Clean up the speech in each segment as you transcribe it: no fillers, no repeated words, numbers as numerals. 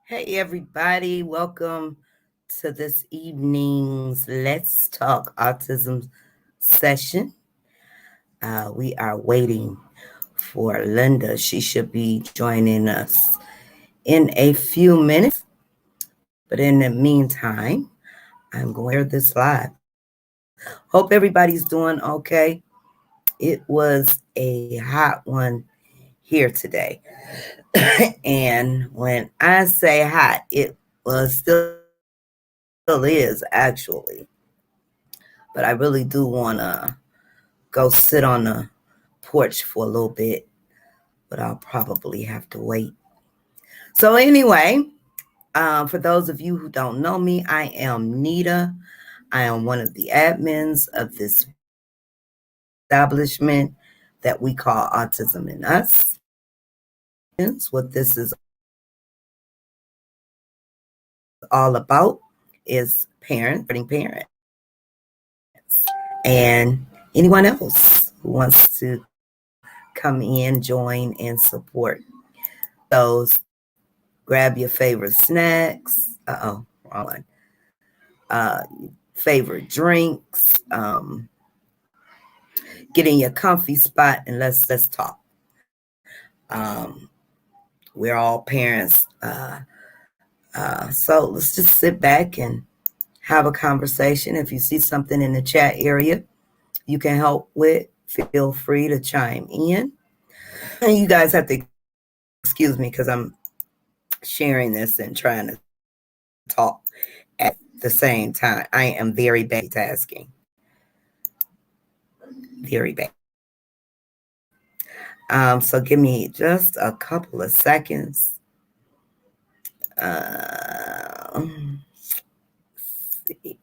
Hey, everybody. Welcome to this evening's Let's Talk Autism session. We are waiting for Linda. She should be joining us in a few minutes. But in the meantime, I'm going to share this live. Hope everybody's doing okay. It was a hot one here today. And when I say hot, it was still is actually. But I really do want to go sit on the porch for a little bit, but I'll probably have to wait. So anyway, for those of you who don't know me, I am Nita. I am one of the admins of this establishment that we call Autism and Us. What this is all about is supporting parents, and anyone else who wants to come in, join, and support those. Grab your favorite snacks. Wrong one. Favorite drinks. Get in your comfy spot and let's talk. We're all parents, so let's just sit back and have a conversation. If you see something in the chat area you can help with, feel free to chime in. And you guys have to excuse me because I'm sharing this and trying to talk at the same time. I am very bad tasking. Very bad. So give me just a couple of seconds. See.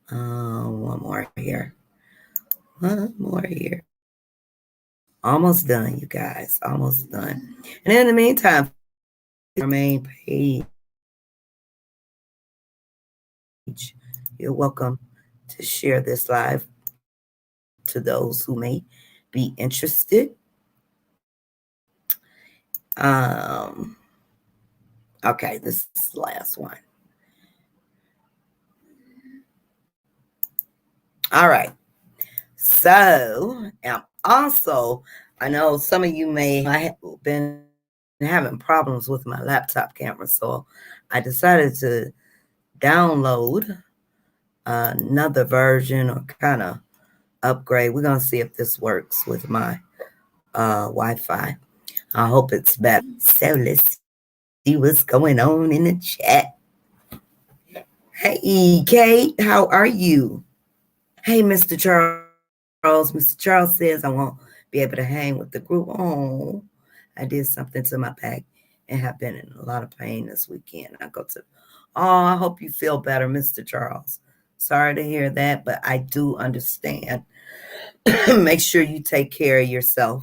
One more here. One more here. Almost done, you guys. Almost done. And in the meantime, our main page. You're welcome to share this live to those who may be interested. Okay, this is the last one. All right. So, also, I know some of you may have been having problems with my laptop camera, so I decided to download another version or kind of upgrade. We're going to see if this works with my Wi-Fi. I hope it's better. So let's see what's going on in the chat. Hey, Kate, how are you? Hey, Mr. Charles. Mr. Charles says I won't be able to hang with the group. Oh, I did something to my back and have been in a lot of pain this weekend. I hope you feel better, Mr. Charles. Sorry to hear that, but I do understand. Make sure you take care of yourself.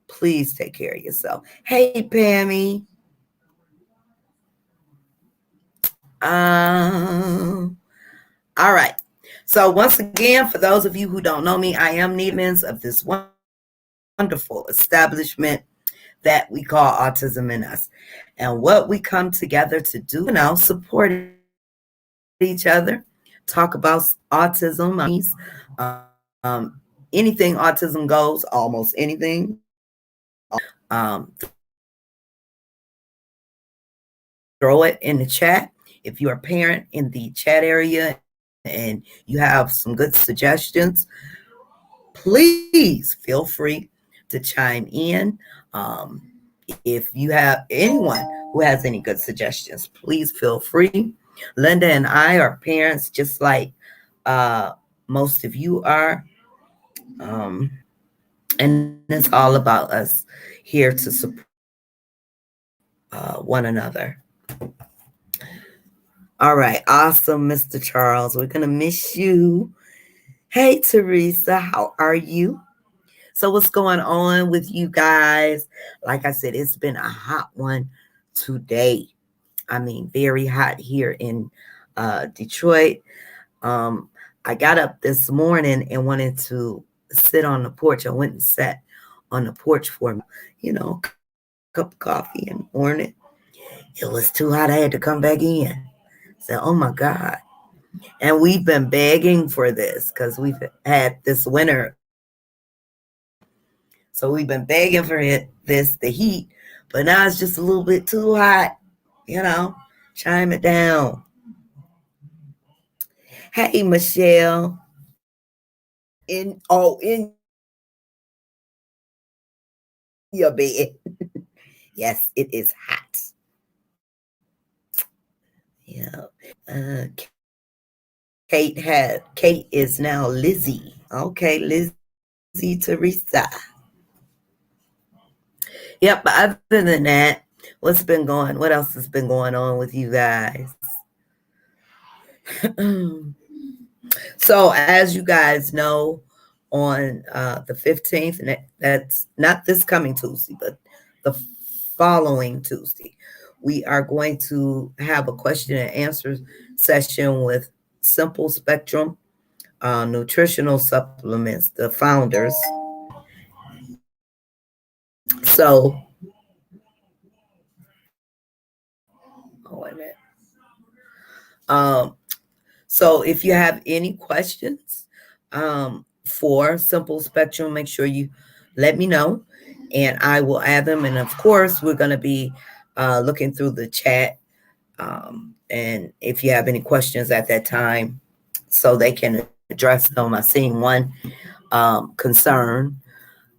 Please take care of yourself. Hey, Pammy. All right. So once again, for those of you who don't know me, I am Neiman's of this wonderful establishment that we call Autism and Us. And what we come together to do now, support each other, talk about autism, anything autism goes, almost anything. Throw it in the chat. If you're a parent in the chat area and you have some good suggestions, please feel free to chime in. If you have anyone who has any good suggestions, please feel free. Linda and I are parents just like most of you are. And it's all about us here to support one another. All right. Awesome, Mr. Charles. We're going to miss you. Hey, Teresa. How are you? So what's going on with you guys? Like I said, it's been a hot one today. I mean, very hot here in Detroit. I got up this morning and wanted to sit on the porch. I went and sat on the porch for me, cup of coffee in the morning. It was too hot. I had to come back in. Said, oh my God. And we've been begging for this because we've had this winter. So we've been begging for the heat, but now it's just a little bit too hot, chime it down. Hey, Michelle. In your bed. Yes, it is hot. Yeah. Uh, Kate is now Lizzie. Okay, Lizzie Teresa. Yep, but other than that, what else has been going on with you guys? So as you guys know, on the 15th, and that's not this coming Tuesday, but the following Tuesday, we are going to have a question and answer session with Simple Spectrum Nutritional Supplements, the founders. So, wait a minute. Um, so if you have any questions for Simple Spectrum, make sure you let me know and I will add them. And of course, we're going to be looking through the chat. And if you have any questions at that time, so they can address them. I seen one concern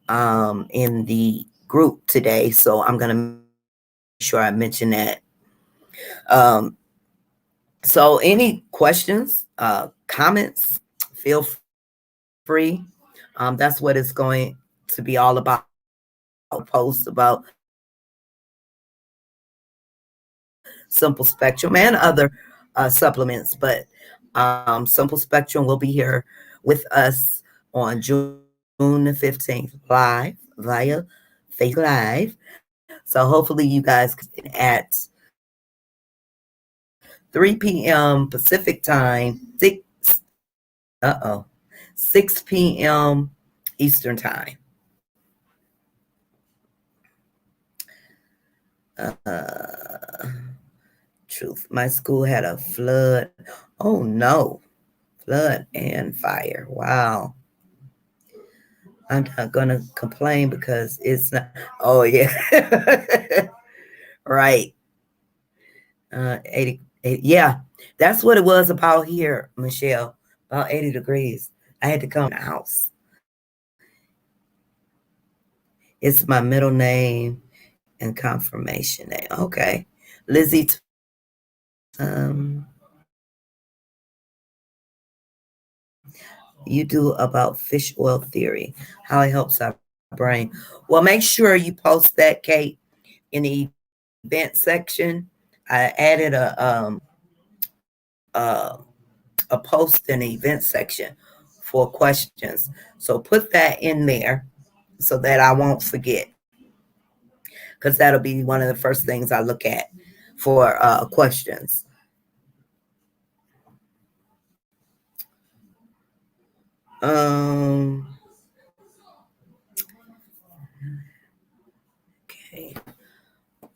in the group today, so I'm going to make sure I mention that. So any questions, comments, feel free. That's what it's going to be all about. Post about Simple Spectrum and other supplements, but Simple Spectrum will be here with us on June the 15th live via Facebook Live. So hopefully you guys can at 3 p.m. Pacific time, 6 p.m. Eastern time. Truth. My school had a flood. Oh no. Flood and fire. Wow. I'm not gonna complain because it's not. Oh yeah. Right. 80, yeah. That's what it was about here, Michelle. About 80 degrees. I had to come in the house. It's my middle name and confirmation name. Okay. Lizzie. You do about fish oil theory, how it helps our brain. Well, make sure you post that, Kate, in the event section. I added a post in the event section for questions. So put that in there so that I won't forget, because that'll be one of the first things I look at for questions. Okay.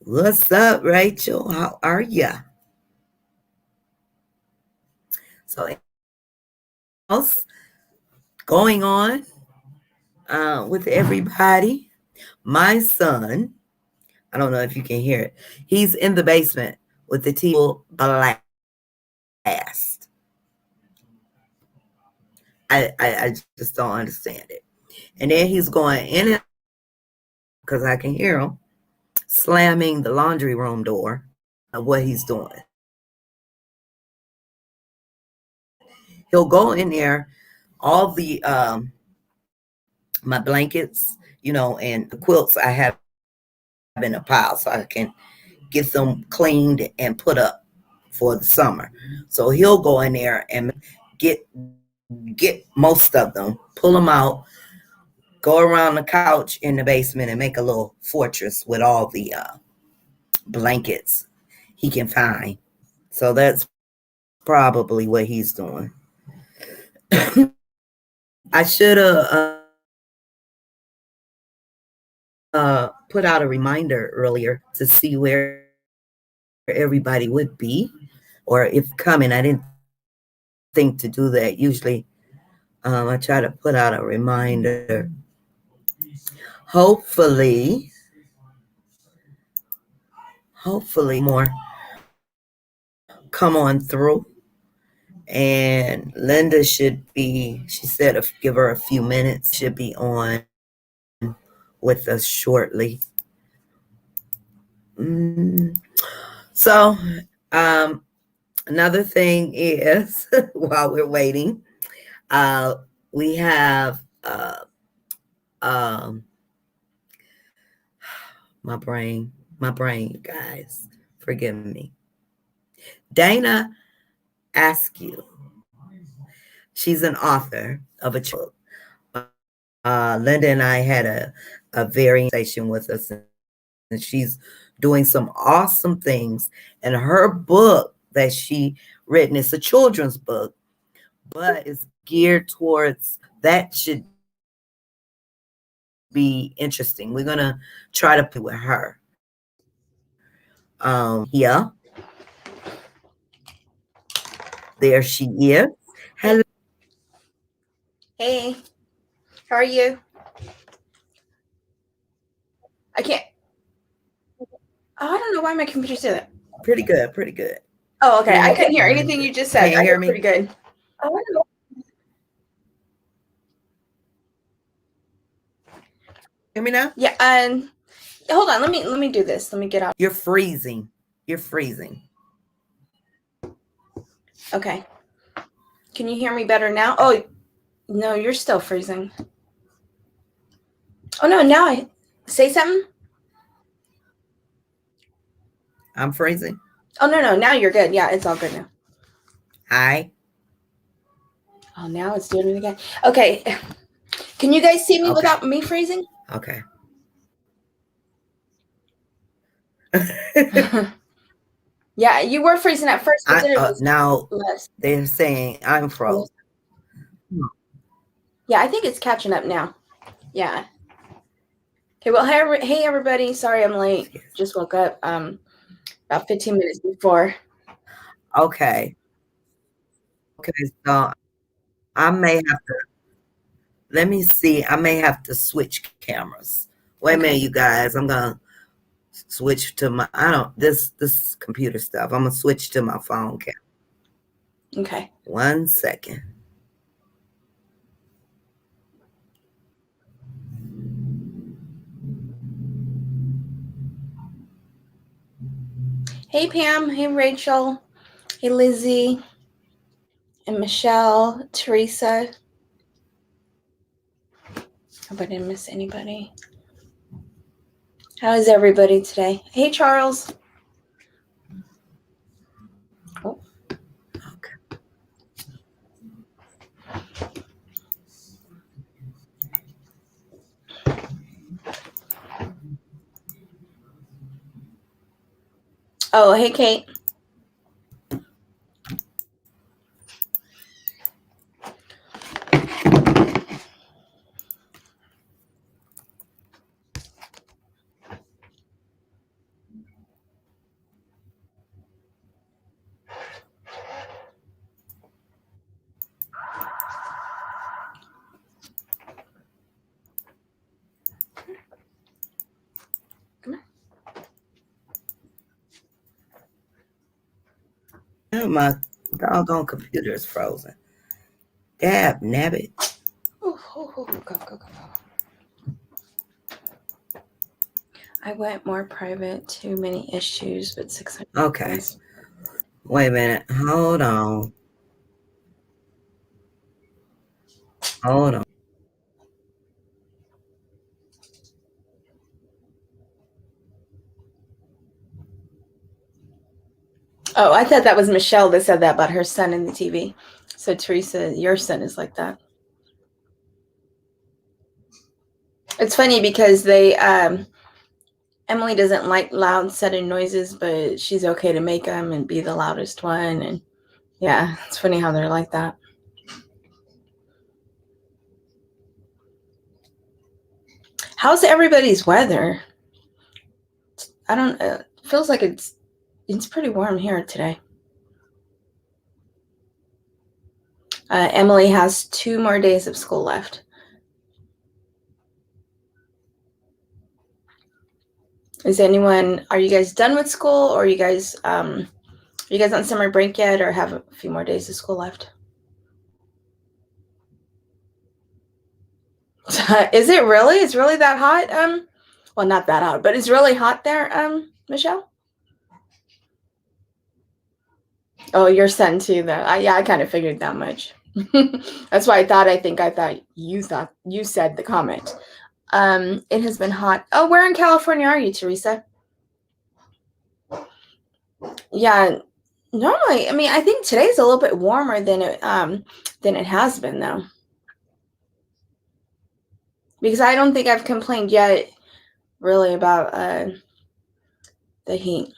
What's up, Rachel? How are ya? So, else going on with everybody? My son, I don't know if you can hear it. He's in the basement with the TV blast. I just don't understand it. And then he's going in because I can hear him slamming the laundry room door of what he's doing. He'll go in there, all the my blankets, and the quilts I have in a pile so I can get them cleaned and put up for the summer. So he'll go in there and get most of them, pull them out, go around the couch in the basement and make a little fortress with all the blankets he can find. So that's probably what he's doing. I should have put out a reminder earlier to see where everybody would be, or if coming. I didn't think to do that. Usually, I try to put out a reminder. Hopefully, hopefully more come on through. And Linda should be, she said, give her a few minutes. Should be on with us shortly. So, um, another thing is, while we're waiting, uh, we have um, my brain, guys, forgive me. Dana Askew. She's an author of a book. Linda and I had a very conversation with us, and she's doing some awesome things. And her book that she written, it's a children's book, but it's geared towards that should be interesting. We're gonna try to put with her. Yeah, there she is. Hey, Hello. hey, how are you? I can't. Oh, I don't know why my computer said that. Pretty good, pretty good. Oh, okay. I Can couldn't hear anything you just said. you I hear heard me? pretty good. Oh, I don't know. Hear me now? Yeah, hold on. Let me do this. Let me get out. You're freezing. You're freezing. Okay. Can you hear me better now? Oh, no, you're still freezing. Oh no, now I say something. I'm freezing. Oh no, now you're good. Yeah, it's all good now. Hi. Oh, now it's doing it again. Okay. Can you guys see me Okay. without me freezing? Okay. Yeah, you were freezing at first, but then it was now less. they're saying I'm frozen. Yeah, I think it's catching up now. Yeah. Okay, well, hey everybody. Sorry I'm late. Just woke up about 15 minutes before. Okay. Okay, so I may have to, let me see. I may have to switch cameras. Wait a minute, you guys. I'm gonna switch to my this computer stuff. I'm gonna switch to my phone camera. Okay. 1 second. Hey Pam, hey Rachel, hey Lizzie, and Michelle, Teresa. Hope I didn't miss anybody. How is everybody today? Hey Charles. Oh. Okay. Oh, hey Kate. Come Yeah, my doggone computer is frozen. Dab nabbit. Go. I went more private, too many issues, but 600. Okay. Wait a minute. Hold on. Hold on. Oh, I thought that was Michelle that said that about her son in the TV. So Teresa, your son is like that. It's funny because they Emily doesn't like loud sudden noises, but she's okay to make them and be the loudest one. And yeah, it's funny how they're like that. How's everybody's weather? I don't. Feels like it's pretty warm here today. Emily has 2 more days of school left. Are you guys done with school, or are you guys on summer break yet, or have a few more days of school left? Is it really? It's really that hot? Well, not that hot, but it's really hot there, Michelle? Oh, your son too, though. I kind of figured that much. That's why I thought you said the comment. It has been hot. Oh, where in California are you, Teresa? Yeah, normally, I mean, I think today's a little bit warmer than it has been, though. Because I don't think I've complained yet, really, about the heat.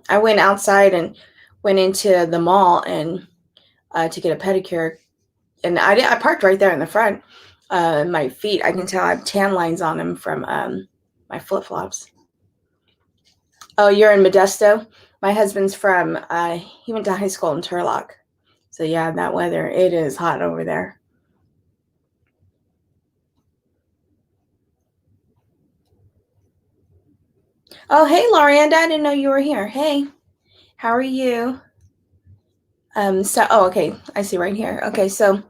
I went outside and went into the mall and to get a pedicure, and I parked right there in the front. My feet, I can tell I have tan lines on them from my flip-flops. Oh, you're in Modesto? My husband's from, he went to high school in Turlock. So yeah, that weather, it is hot over there. Oh, hey, Lorianda, I didn't know you were here. Hey, how are you? Okay, I see right here. Okay, so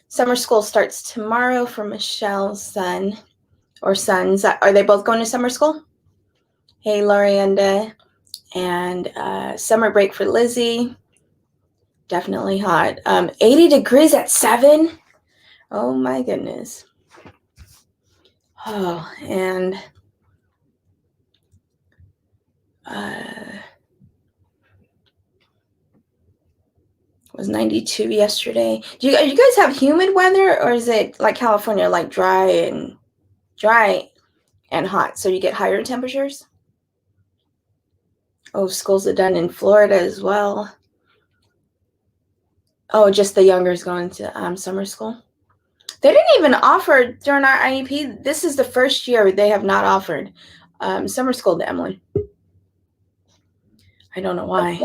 summer school starts tomorrow for Michelle's son or sons. Are they both going to summer school? Hey, Lorianda. And summer break for Lizzie. Definitely hot. 80 degrees at 7. Oh my goodness. Oh, and it was 92 yesterday. Do you guys have humid weather, or is it like California, like dry and hot, so you get higher temperatures? Oh, schools are done in Florida as well. Oh, just the younger's going to summer school. They didn't even offer during our IEP. This is the first year they have not offered summer school to Emily. I don't know why.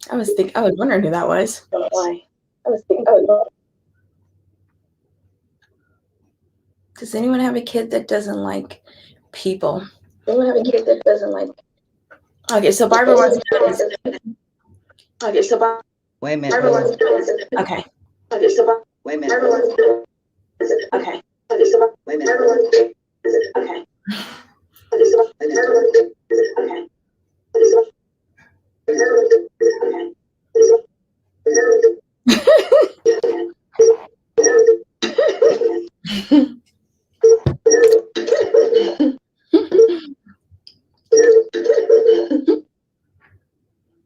I was wondering who that was. I don't know why. I was thinking, does anyone have a kid that doesn't like people? Does anyone have a kid that doesn't like? Okay, so Barbara wants to. Okay, so Barbara. Wait a minute. Okay. Okay, so wait a minute. Okay. Okay, so wait a minute. Okay. Okay, so wait a minute. Okay.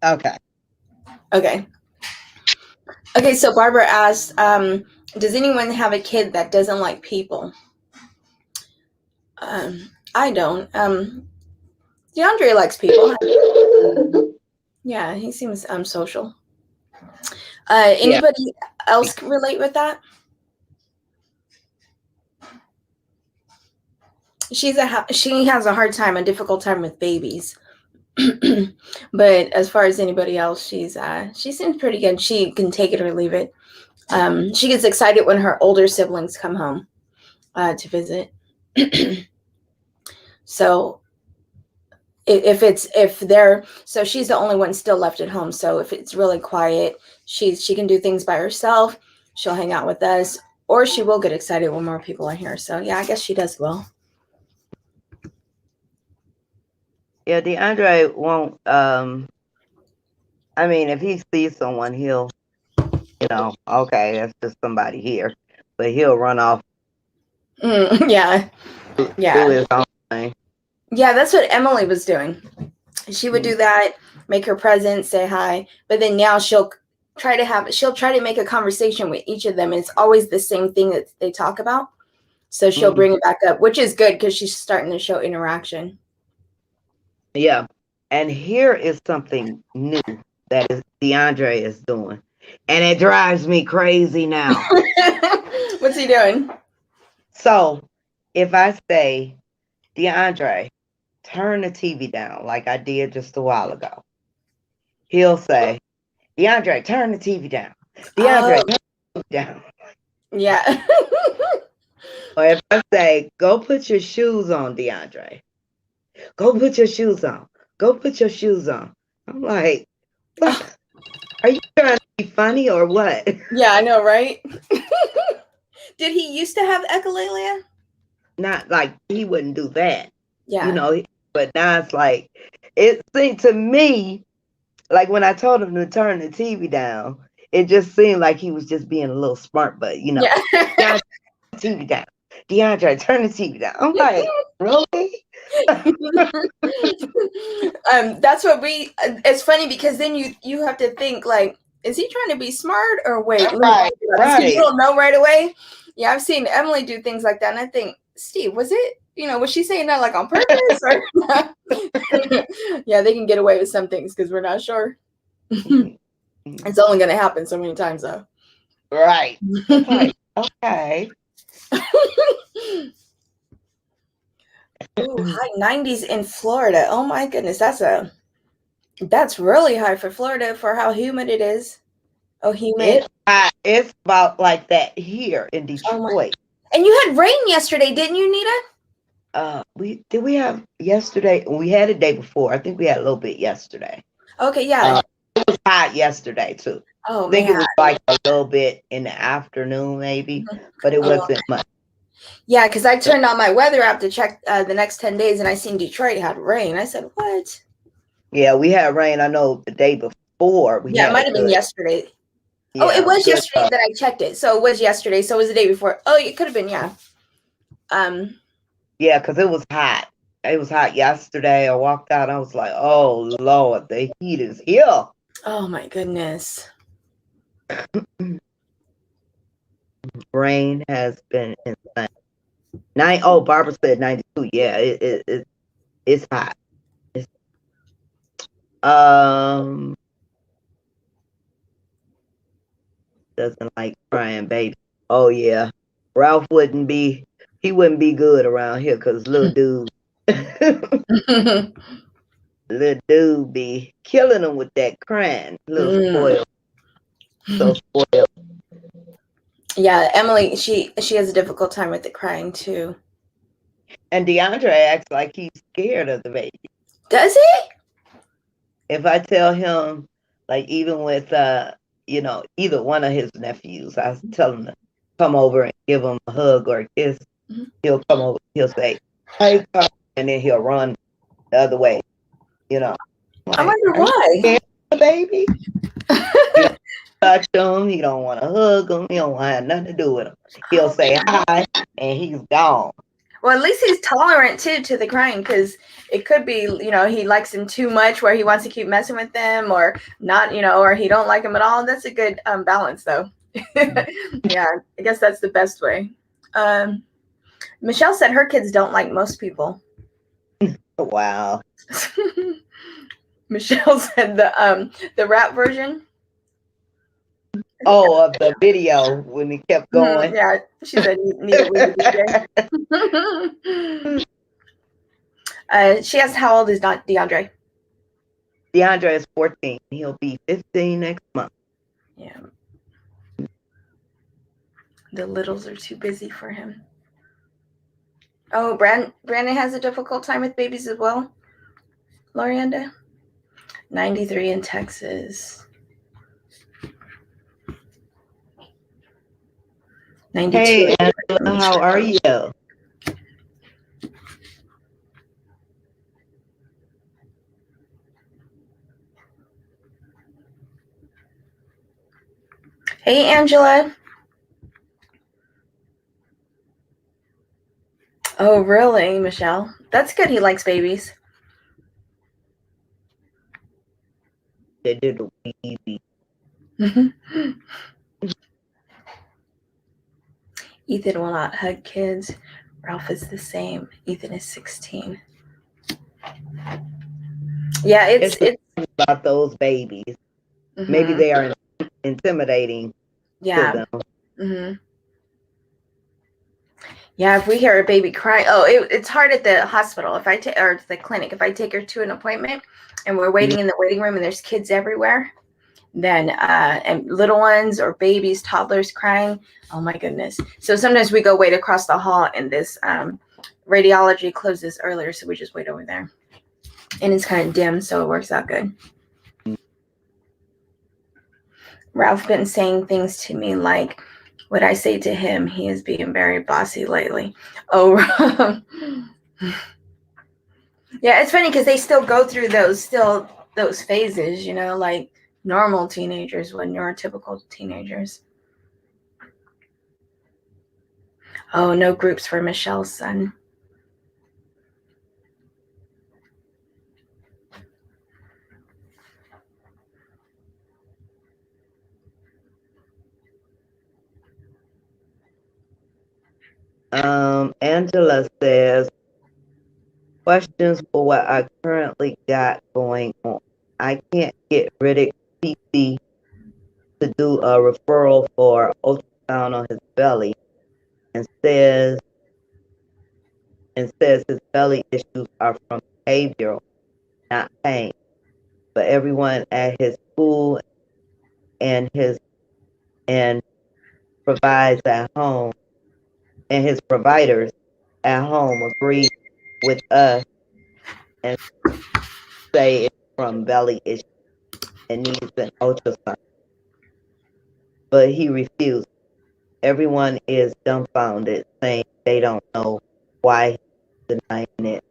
Okay. Okay. Okay, so Barbara asked, does anyone have a kid that doesn't like people? I don't. DeAndre likes people. Yeah, he seems social. Anybody else relate with that? She has a hard time, a difficult time with babies. But as far as anybody else, she seems pretty good. She can take it or leave it. She gets excited when her older siblings come home to visit. So so she's the only one still left at home. So if it's really quiet, she can do things by herself. She'll hang out with us, or she will get excited when more people are here. So yeah, I guess she does well. Yeah, DeAndre won't. I mean, if he sees someone, he'll, okay, that's just somebody here, but he'll run off. Yeah. Do his own thing. Yeah, that's what Emily was doing. She would do that, make her present, say hi, but then now she'll try to make a conversation with each of them, and it's always the same thing that they talk about. So she'll bring it back up, which is good because she's starting to show interaction. Yeah, and here is something new that DeAndre is doing, and it drives me crazy now. What's he doing? So if I say, DeAndre, turn the TV down like I did just a while ago. He'll say, DeAndre, turn the TV down. DeAndre, Oh, turn the TV down. yeah. Or if I say, go put your shoes on, DeAndre. Go put your shoes on. Go put your shoes on. I'm like, what? Are you trying to be funny or what? Yeah, I know, right? Did he used to have echolalia? Not like he wouldn't do that, Yeah. but now it's like, it seemed to me, like when I told him to turn the TV down, it just seemed like he was just being a little smart, but Yeah. DeAndre, turn the TV down. DeAndre, turn the TV down. I'm like, really? That's what it's funny because then you have to think like, is he trying to be smart or wait? Right, Because you right. don't know right away. Yeah, I've seen Emily do things like that, and I think, Steve, was she saying that like on purpose or? Yeah, they can get away with some things because we're not sure. It's only going to happen so many times though. Right. Like, okay. Ooh, high 90s in Florida. Oh my goodness, that's really high for Florida for how humid it is. Oh, humid. It's about like that here in Oh my. Detroit. And you had rain yesterday, didn't you, Nita? We have yesterday? We had a day before. I think we had a little bit yesterday. Okay, yeah. It was hot yesterday too. Oh I think man. it was like a little bit in the afternoon maybe, but it wasn't much. Yeah, because I turned on my weather app to check the next 10 days, and I seen Detroit had rain. I said, what? Yeah, we had rain. I know the day before we Yeah, had it might have been yesterday. Yeah, Oh, it was good yesterday that I checked it. So it was yesterday. So it was the day before. Oh, it could have been, yeah. Yeah, because it was hot. It was hot yesterday. I walked out. I was like, oh, Lord, the heat is here. Oh, my goodness. Rain has been insane. Barbara said 92. Yeah, it's hot. Doesn't like crying baby. Oh yeah, Ralph wouldn't be good around here because little dude be killing him with that crying. Little spoiled, so spoiled. Yeah, Emily, she has a difficult time with the crying too. And DeAndre acts like he's scared of the baby. Does he? If I tell him, like even with either one of his nephews, I tell him to come over and give him a hug or a kiss. Mm-hmm. He'll come over. He'll say, "Hey," and then he'll run the other way. Like, I wonder why. The baby. He don't touch him. He don't want to hug him. He don't want to have nothing to do with him. He'll say hi, and he's gone. Well, at least he's tolerant too to the crying, because it could be, he likes him too much where he wants to keep messing with them, or not, or he don't like him at all. That's a good balance, though. Yeah, I guess that's the best way. Michelle said her kids don't like most people. Wow. Michelle said the rap version. Oh, of the video when he kept going. Yeah, she said she asked, how old is DeAndre? DeAndre is 14. He'll be 15 next month. Yeah. The littles are too busy for him. Oh, Brandon has a difficult time with babies as well. Lorianda. 93 in Texas. 92. Hey, Angela, how are you? Hey, Angela. Oh, really, Michelle? That's good. He likes babies. They did it easy. Ethan will not hug kids. Ralph is the same. Ethan is 16. Yeah, it's about those babies. Mm-hmm. Maybe they are intimidating. Yeah. To them. Mm-hmm. Yeah, if we hear a baby cry, it's hard at the hospital. If I take or the clinic, if I take her to an appointment and we're waiting in the waiting room and there's kids everywhere, then and little ones or babies, toddlers crying. Oh my goodness! So sometimes we go wait across the hall, and this radiology closes earlier, so we just wait over there, and it's kind of dim, so it works out good. Ralph been saying things to me like what I say to him. He is being very bossy lately. Oh, yeah, it's funny because they still go through those phases, like normal teenagers when neurotypical teenagers. Oh, no groups for Michelle's son. Angela says, questions for what I currently got going on. I can't get Riddick PC to do a referral for ultrasound on his belly and says his belly issues are from behavioral, not pain. But everyone at his school and provides at home and his providers at home agree with us and say it's from belly issues and needs an ultrasound. But he refused. Everyone is dumbfounded, saying they don't know why he's denying it.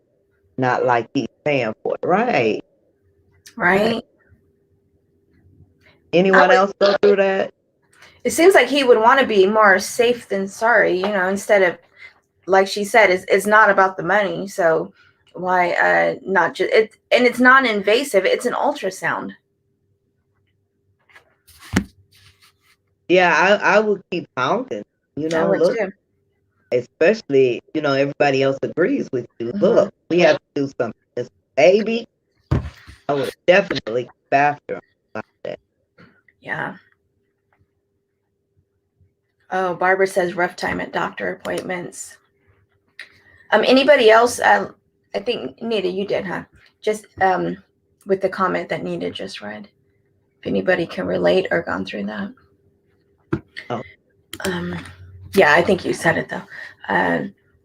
Not like he's paying for it. Right. Right. Anyone else go through that? It seems like he would want to be more safe than sorry, instead of, like she said, it's not about the money. So why not just it? And it's not invasive. It's an ultrasound. Yeah, I would keep pounding. I would Look, too. especially, everybody else agrees with you. Look, we have to do something. This baby, I would definitely keep after him about that. Yeah. Oh, Barbara says rough time at doctor appointments. Anybody else? I think Nita, you did, huh? Just with the comment that Nita just read. If anybody can relate or gone through that. Oh. Yeah, I think you said it though.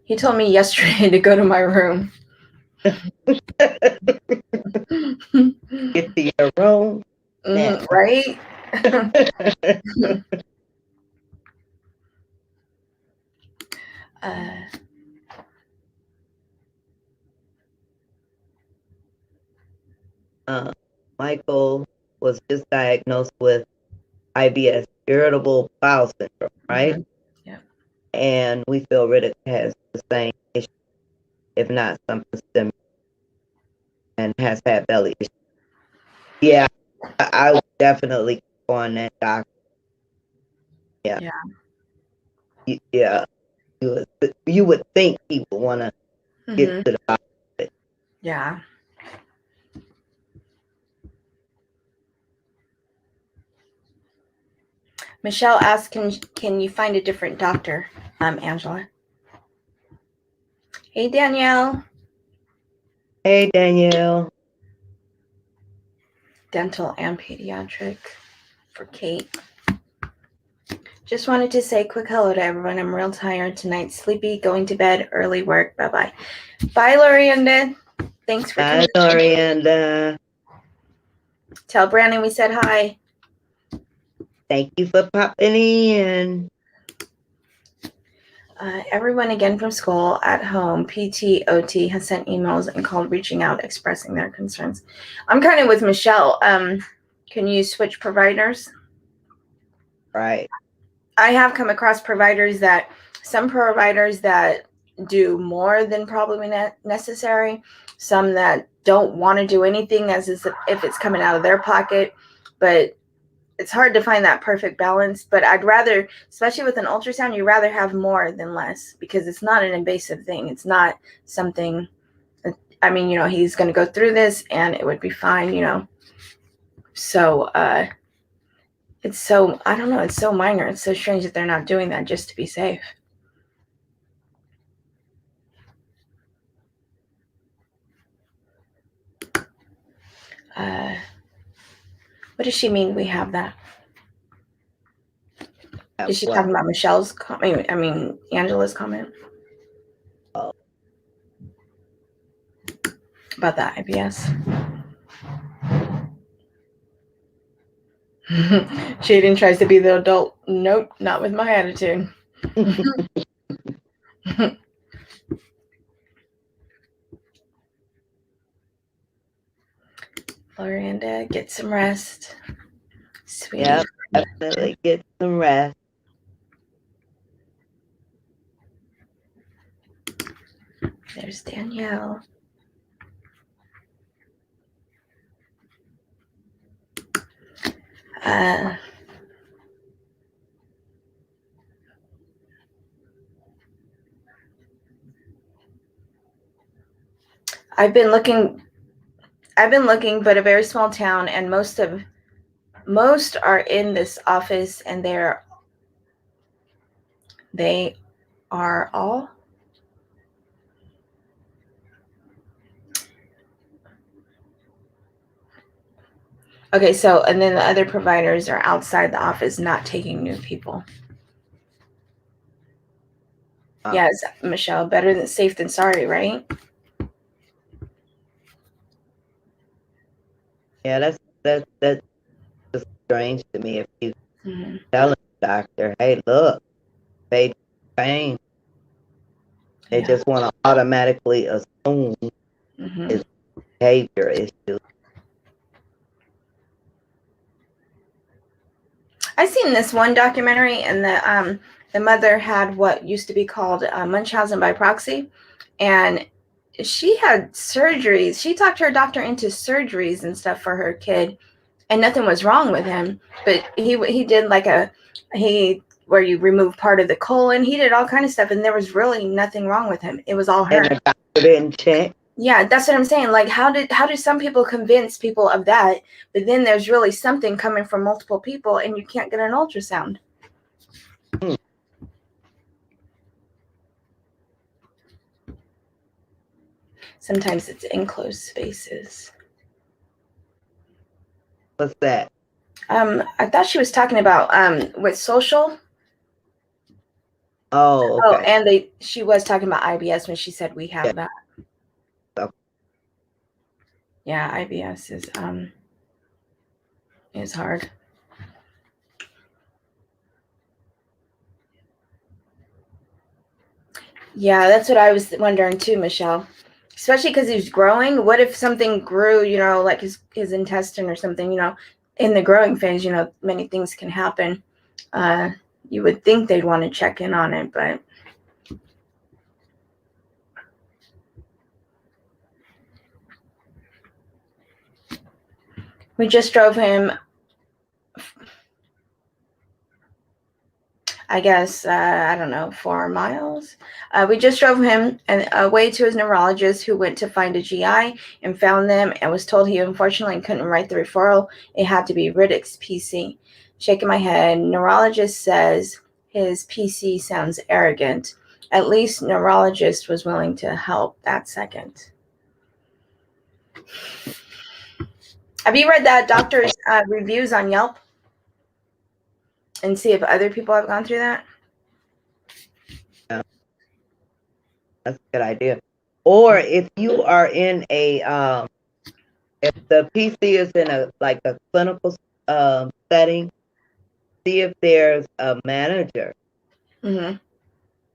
He told me yesterday to go to my room. Get to your room. Right? Michael was just diagnosed with IBS, irritable bowel syndrome, right? Yeah. And we feel Riddick has the same issue, if not something similar, and has had belly issues. Yeah, I would definitely go on that doctor. Yeah. Yeah. You would think he would want to get to the bottom of it. Yeah. Michelle asked, can you find a different doctor, Angela? Hey, Danielle. Hey, Danielle. Dental and pediatric for Kate. Just wanted to say a quick hello to everyone. I'm real tired tonight, sleepy, going to bed, early work. Bye-bye. Bye, Lorienda. Thanks for coming. Bye, Lorienda. Tell Brandon we said hi. Thank you for popping in. Everyone again from school, at home, PT, OT has sent emails and called reaching out, expressing their concerns. I'm kind of with Michelle. Can you switch providers? Right. I have come across some providers that do more than probably necessary, some that don't want to do anything as if it's coming out of their pocket, but it's hard to find that perfect balance. But I'd rather, especially with an ultrasound, you'd rather have more than less, because it's not an invasive thing. It's not something, he's going to go through this and it would be fine, So, it's so, I don't know, it's so minor. It's so strange that they're not doing that just to be safe. What does she mean we have that? Is she What? talking about Michelle's comment? I mean, Angela's comment Oh. about the IBS. Shaden tries to be the adult. Nope, not with my attitude. Floranda, get some rest. Sweetie. Yeah, definitely get some rest. There's Danielle. I've been looking, but a very small town, and most are in this office, and they are all. Okay, so, and then the other providers are outside the office, not taking new people. Yes, Michelle, better than safe than sorry, right? Yeah, that's strange to me. If you tell a doctor, hey, look, they change, they just want to automatically assume it's behavior issues. I seen this one documentary, and the mother had what used to be called Munchausen by proxy, and she had surgeries. She talked her doctor into surgeries and stuff for her kid, and nothing was wrong with him. But he did like where you remove part of the colon. He did all kind of stuff, and there was really nothing wrong with him. It was all her. And the doctor didn't check. Yeah, that's what I'm saying. Like, how do some people convince people of that, but then there's really something coming from multiple people, and you can't get an ultrasound? Sometimes it's enclosed spaces. What's that? I thought she was talking about with social. Oh, okay. Oh, and she was talking about IBS when she said we have that. Okay. Yeah, IBS is hard. Yeah, that's what I was wondering too, Michelle. Especially because he's growing. What if something grew, like his intestine or something, in the growing phase, many things can happen. You would think they'd want to check in on it, but we just drove him, I guess, I don't know, 4 miles. We just drove him away to his neurologist, who went to find a GI and found them and was told he unfortunately couldn't write the referral. It had to be Riddick's PC. Shaking my head, neurologist says his PC sounds arrogant. At least neurologist was willing to help that second. Have you read that doctor's reviews on Yelp and see if other people have gone through that? Yeah. That's a good idea. Or if you are in a if the PC is in a clinical setting, see if there's a manager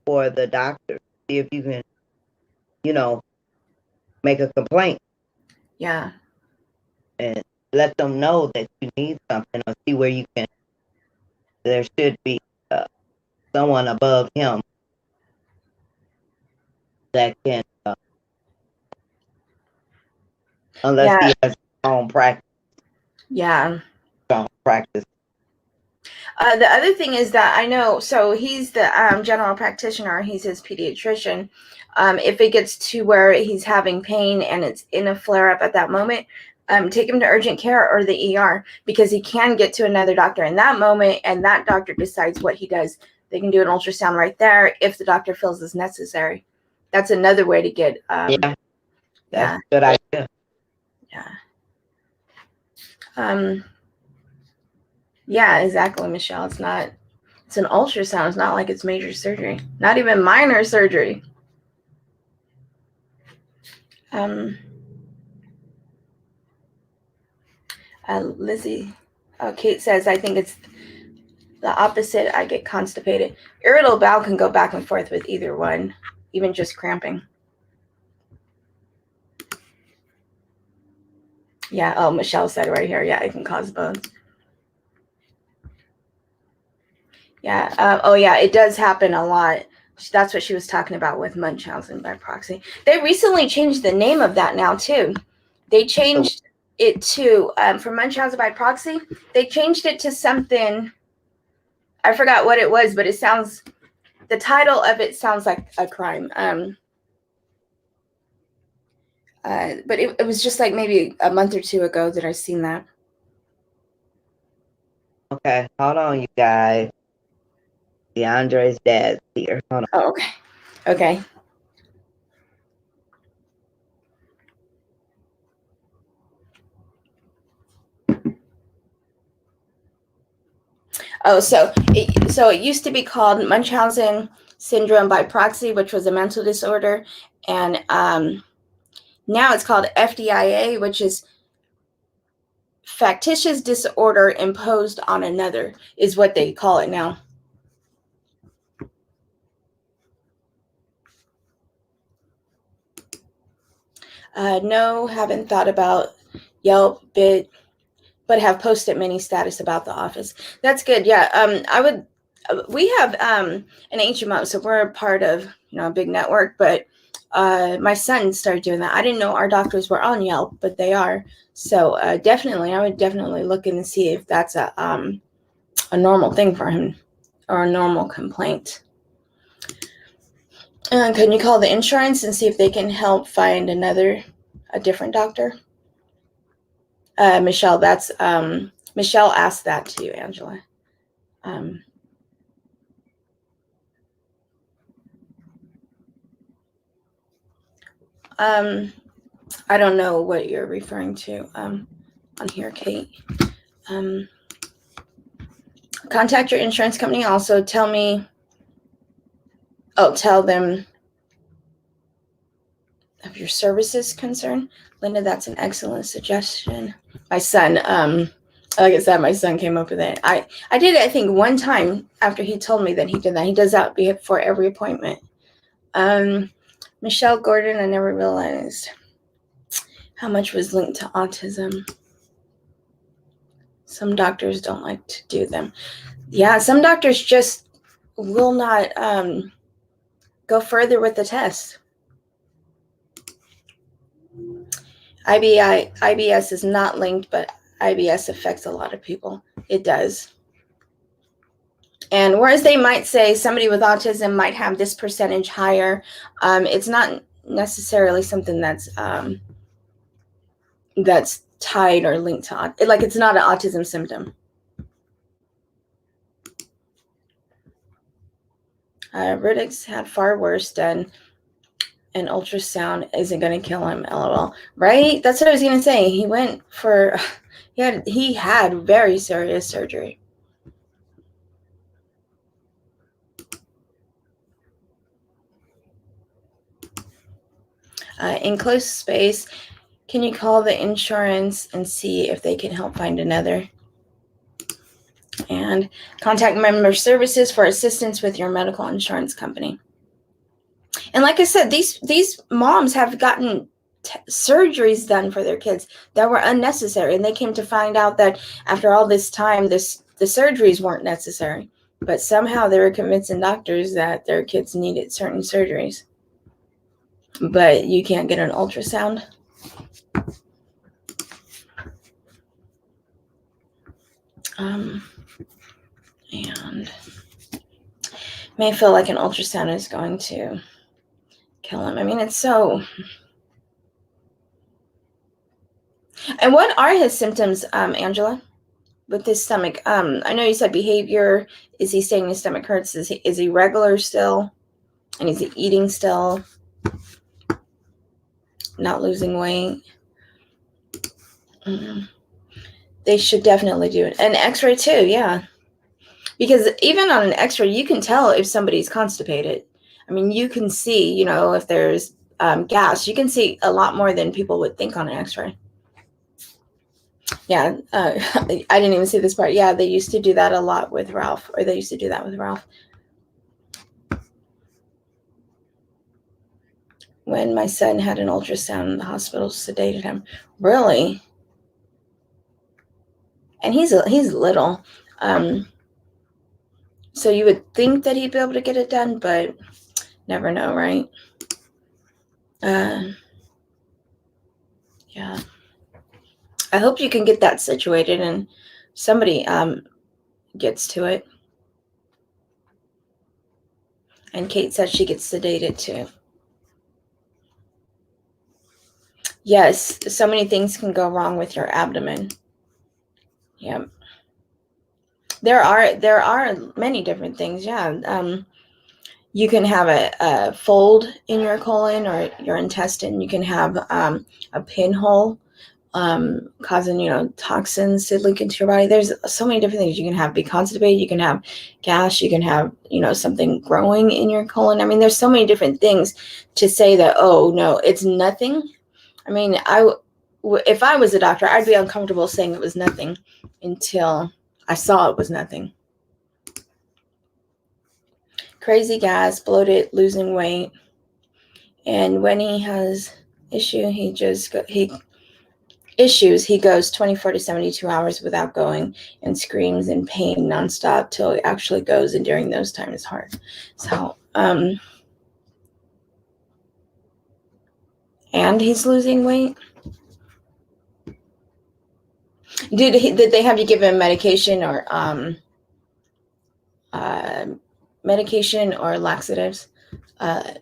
for the doctor. See if you can, make a complaint. Yeah. And let them know that you need something, or see where you can. There should be someone above him that can, unless he has his own practice. Yeah. Own practice. The other thing is that I know, so he's the general practitioner, he's his pediatrician. If it gets to where he's having pain and it's in a flare-up at that moment, take him to urgent care or the ER, because he can get to another doctor in that moment, and that doctor decides what he does. They can do an ultrasound right there if the doctor feels is necessary. That's another way to get... That's a good idea. Yeah. Yeah, exactly, Michelle. It's an ultrasound. It's not like it's major surgery. Not even minor surgery. Lizzie, Kate says, I think it's the opposite. I get constipated. Irritable bowel can go back and forth with either one, even just cramping. Yeah, oh, Michelle said right here, yeah, it can cause both. Yeah, oh yeah, it does happen a lot. That's what she was talking about with Munchausen by proxy. They recently changed the name of that now too. They changed it to, for Munchausen by proxy, they changed it to something, I forgot what it was, but the title of it sounds like a crime. But it was just like maybe a month or two ago that I seen that. Okay, hold on, you guys. DeAndre's dad's here. Hold on. Oh, okay. Okay. Oh, so it used to be called Munchausen syndrome by proxy, which was a mental disorder, and now it's called FDIA, which is factitious disorder imposed on another, is what they call it now. No, haven't thought about Yelp, but have posted many status about the office. That's good. Yeah. We have an HMO, so we're a part of a big network, but my son started doing that. I didn't know our doctors were on Yelp, but they are. So I would definitely look in and see if that's a normal thing for him or a normal complaint. Can you call the insurance and see if they can help find a different doctor? Michelle, that's Michelle asked that to you, Angela. I don't know what you're referring to on here, Kate. Contact your insurance company. Also, tell them of your services concern. Linda, that's an excellent suggestion. My son, like I said, my son came up with it. I did it, I think, one time after he told me that he did that. He does that before every appointment. Michelle Gordon, I never realized how much was linked to autism. Some doctors don't like to do them. Yeah, some doctors just will not go further with the test. IBS is not linked, but IBS affects a lot of people. It does. And whereas they might say somebody with autism might have this percentage higher, it's not necessarily something that's tied or linked to it's not an autism symptom. Riddick's had far worse than an ultrasound isn't going to kill him, LOL. Right? That's what I was going to say. He went for, he had very serious surgery. Enclosed space, can you call the insurance and see if they can help find another? And contact member services for assistance with your medical insurance company. And like I said, these moms have gotten surgeries done for their kids that were unnecessary, and they came to find out that after all this time, the surgeries weren't necessary, but somehow they were convincing doctors that their kids needed certain surgeries. But you can't get an ultrasound. And may feel like an ultrasound is going to kill him. I mean, it's so. And what are his symptoms, Angela, with his stomach? I know you said behavior. Is he saying his stomach hurts? Is he regular still? And is he eating still? Not losing weight? The They should definitely do an X-ray too, yeah. Because even on an X-ray, you can tell if somebody's constipated. I mean, you can see, if there's gas. You can see a lot more than people would think on an X-ray. Yeah, I didn't even see this part. Yeah, they used to do that a lot with Ralph, or they used to do that with Ralph. When my son had an ultrasound, the hospital sedated him. Really? And he's little. So you would think that he'd be able to get it done, but never know, right? Yeah. I hope you can get that situated and somebody gets to it. And Kate said she gets sedated too. Yes, so many things can go wrong with your abdomen. Yeah. There are many different things, yeah. You can have a fold in your colon or your intestine. You can have a pinhole causing, toxins to leak into your body. There's so many different things. You can be constipated. You can have gas. You can have, something growing in your colon. I mean, there's so many different things to say that, oh, no, it's nothing. I mean, if I was a doctor, I'd be uncomfortable saying it was nothing until I saw it was nothing. Crazy gas, bloated, losing weight. And when he has he goes 24 to 72 hours without going and screams in pain nonstop till he actually goes. And during those times, it's hard. So, and he's losing weight. Did they have you give him medication or laxatives? I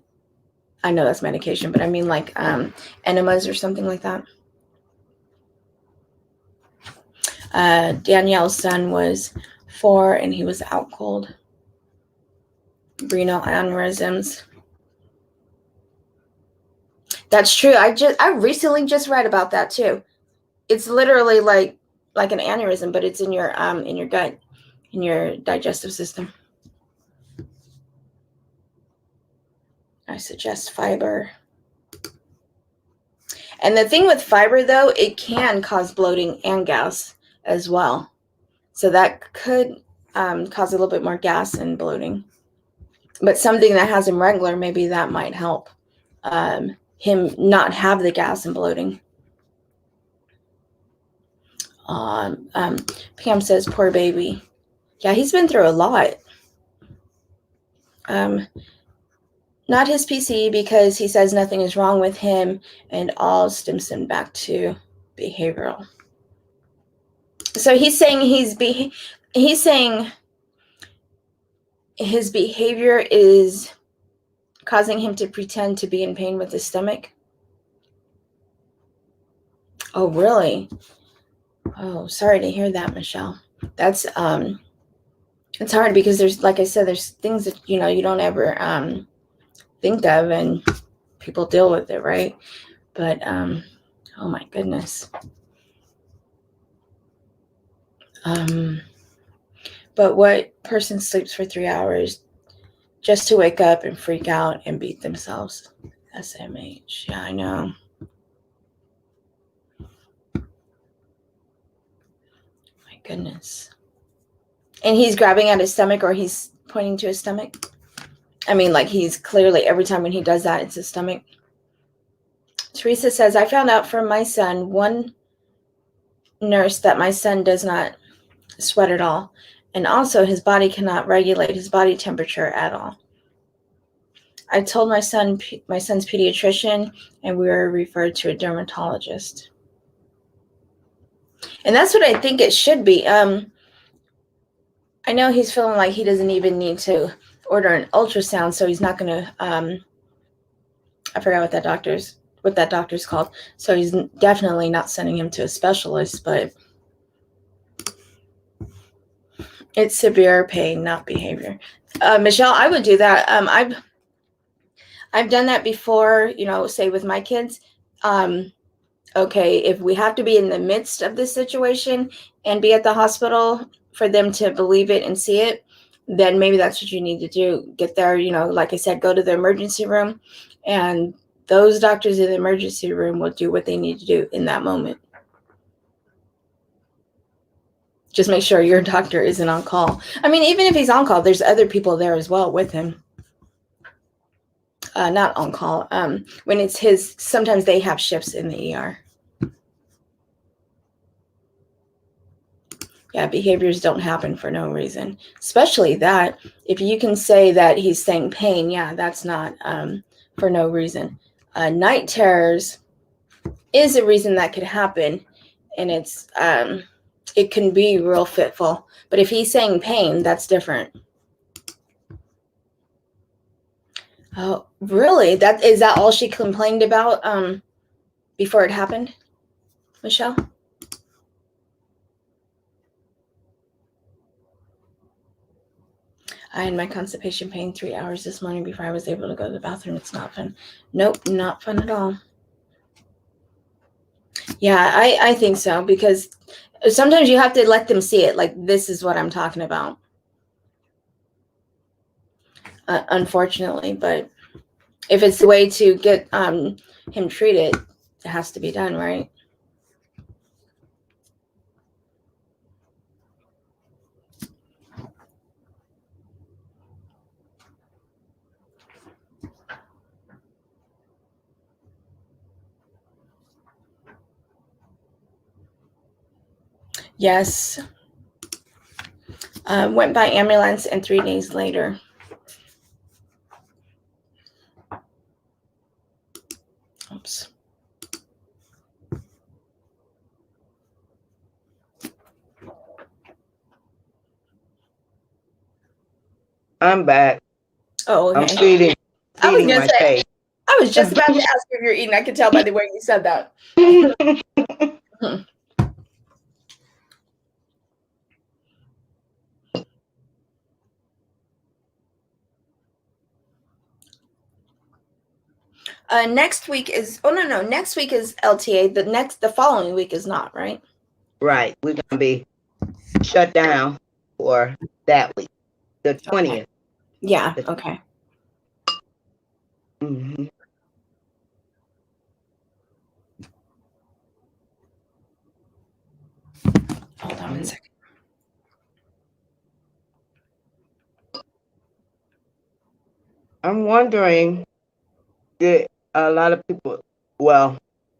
know that's medication, but I mean like enemas or something like that. Danielle's son was 4 and he was out cold. Renal aneurysms. That's true. I recently just read about that too. It's literally like an aneurysm, but it's in your gut, in your digestive system. I suggest fiber. And the thing with fiber, though, it can cause bloating and gas as well. So that could cause a little bit more gas and bloating. But something that has him regular, maybe that might help him not have the gas and bloating. Pam says, poor baby. Yeah, he's been through a lot. Not his PC, because he says nothing is wrong with him and all stems him back to behavioral. So he's saying his behavior is causing him to pretend to be in pain with his stomach. Oh, really? Oh, sorry to hear that, Michelle. That's it's hard because there's, like I said, there's things that you don't ever think of, and people deal with it, right? But oh my goodness. But what person sleeps for 3 hours just to wake up and freak out and beat themselves? SMH. Yeah, I know. My goodness. And he's grabbing at his stomach, or he's pointing to his stomach? I mean, like, he's clearly, every time when he does that, it's his stomach. Teresa says, I found out from my son, one nurse, that my son does not sweat at all. And also his body cannot regulate his body temperature at all. I told my son's pediatrician, and we were referred to a dermatologist. And that's what I think it should be. I know he's feeling like he doesn't even need to order an ultrasound, so he's not going to, I forgot what that doctor's called. So he's definitely not sending him to a specialist, but it's severe pain, not behavior. Michelle, I would do that. I've done that before, say with my kids, of okay, if we have to be in the midst of this situation and be at the hospital for them to believe it and see it, then maybe that's what you need to do. Get there, like I said, go to the emergency room, and those doctors in the emergency room will do what they need to do in that moment. Just make sure your doctor isn't on call. I mean, even if he's on call, there's other people there as well with him. Not on call. When it's his, sometimes they have shifts in the ER. Yeah, behaviors don't happen for no reason. Especially that, if you can say that he's saying pain, yeah, that's not for no reason. Night terrors is a reason that could happen, and it can be real fitful. But if he's saying pain, that's different. Oh, really? Is that all she complained about before it happened, Michelle? I had my constipation pain 3 hours this morning before I was able to go to the bathroom. It's not fun. Nope, not fun at all. Yeah, I think so, because sometimes you have to let them see it. Like, this is what I'm talking about. Unfortunately, but if it's the way to get him treated, it has to be done, right? Yes. Went by ambulance, and 3 days later. Oops. I'm back. Oh, okay. I'm feeding my page. I was just about to ask if you're eating. I could tell by the way you said that. Next week is next week is LTA. The following week is not, right? Right. We're gonna be shut down for that week, the 20th. Okay. Yeah. Okay. Mm-hmm. Hold on 1 second. I'm wondering, did a lot of people? Well,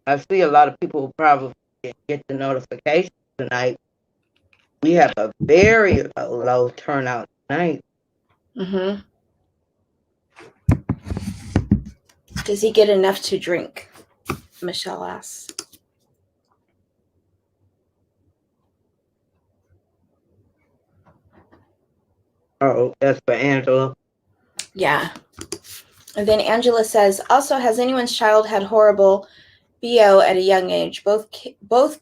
I see a lot of people who probably didn't get the notification tonight. We have a very low turnout tonight. Mm-hmm. Does he get enough to drink? Michelle asks. Oh, that's for Angela. Yeah. And then Angela says, also, has anyone's child had horrible BO at a young age? Both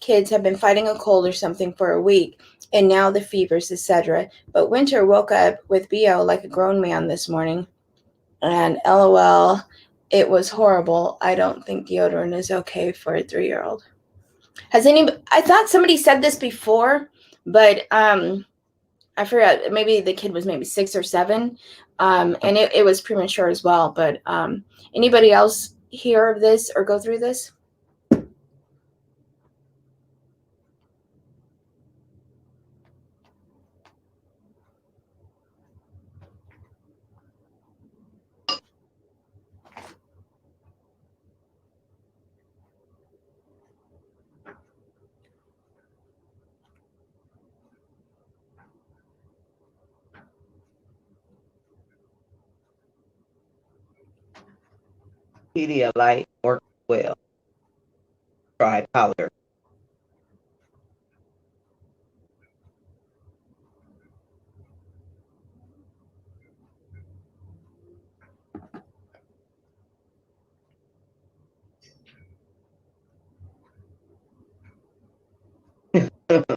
kids have been fighting a cold or something for a week, and now the fevers, etc. But Winter woke up with BO like a grown man this morning. And LOL, it was horrible. I don't think deodorant is okay for a 3-year-old. I thought somebody said this before, but I forgot, maybe the kid was maybe 6 or 7, and it was premature as well. But anybody else hear of this or go through this? Pedialyte works well. Try powder.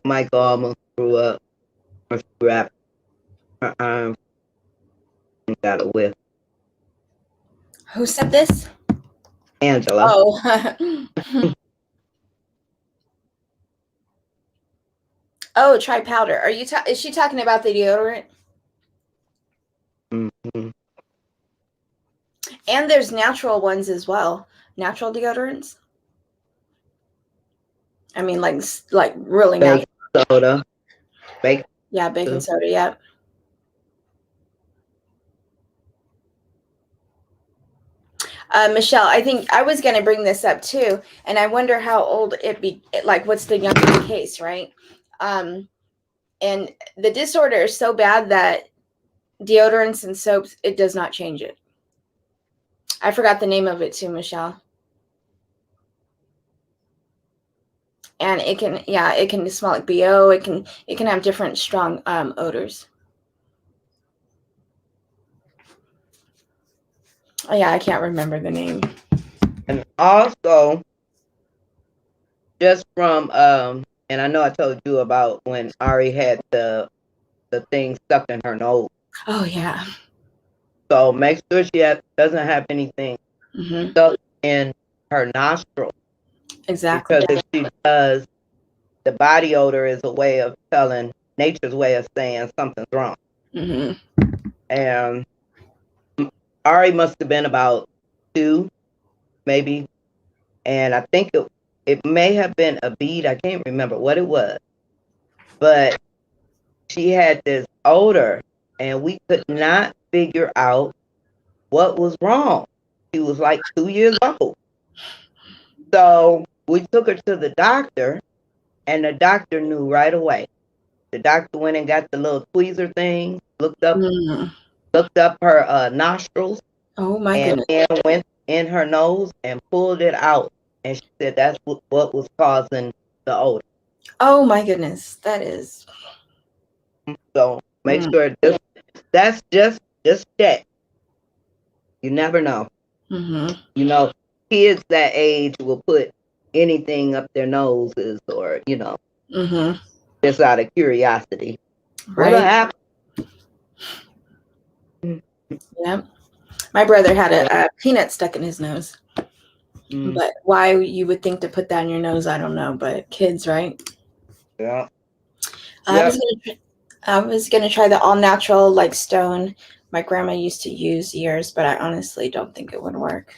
Michael almost threw up or she wrapped her arms and got a whiff. Who said this? Angela. Oh. Oh, try powder. Are you? Is she talking about the deodorant? Mm-hmm. And there's natural ones as well. Natural deodorants. I mean, like really Baking natural. soda. Baking Yeah, baking soda. soda. Yeah. Michelle, I think I was going to bring this up too, and I wonder how old it be. Like, what's the youngest case, right? And the disorder is so bad that deodorants and soaps, it does not change it. I forgot the name of it too, Michelle. And it can, yeah, it can smell like BO. It can have different strong odors. Oh yeah, I can't remember the name. And also, just from and I know I told you about when Ari had the thing stuck in her nose. Oh yeah. So make sure she doesn't have anything stuck in her nostril. Exactly. Because if she does, the body odor is a way of telling, nature's way of saying something's wrong. And Ari must have been about 2, maybe. And I think it may have been a bead. I can't remember what it was. But she had this odor, and we could not figure out what was wrong. She was like 2 years old. So we took her to the doctor, and the doctor knew right away. The doctor went and got the little tweezer thing, looked up her nostrils, Oh my and goodness. then went in her nose and pulled it out. And she said that's what was causing the odor. Oh my goodness. That is. So make sure that's just check. You never know. You know, kids that age will put anything up their noses, or just out of curiosity. What'll Right. happen? Yeah. My brother had a peanut stuck in his nose. But why you would think to put that in your nose, I don't know. But kids, right? Yeah. I was gonna try the all natural like stone my grandma used to use years, but I honestly don't think it would work.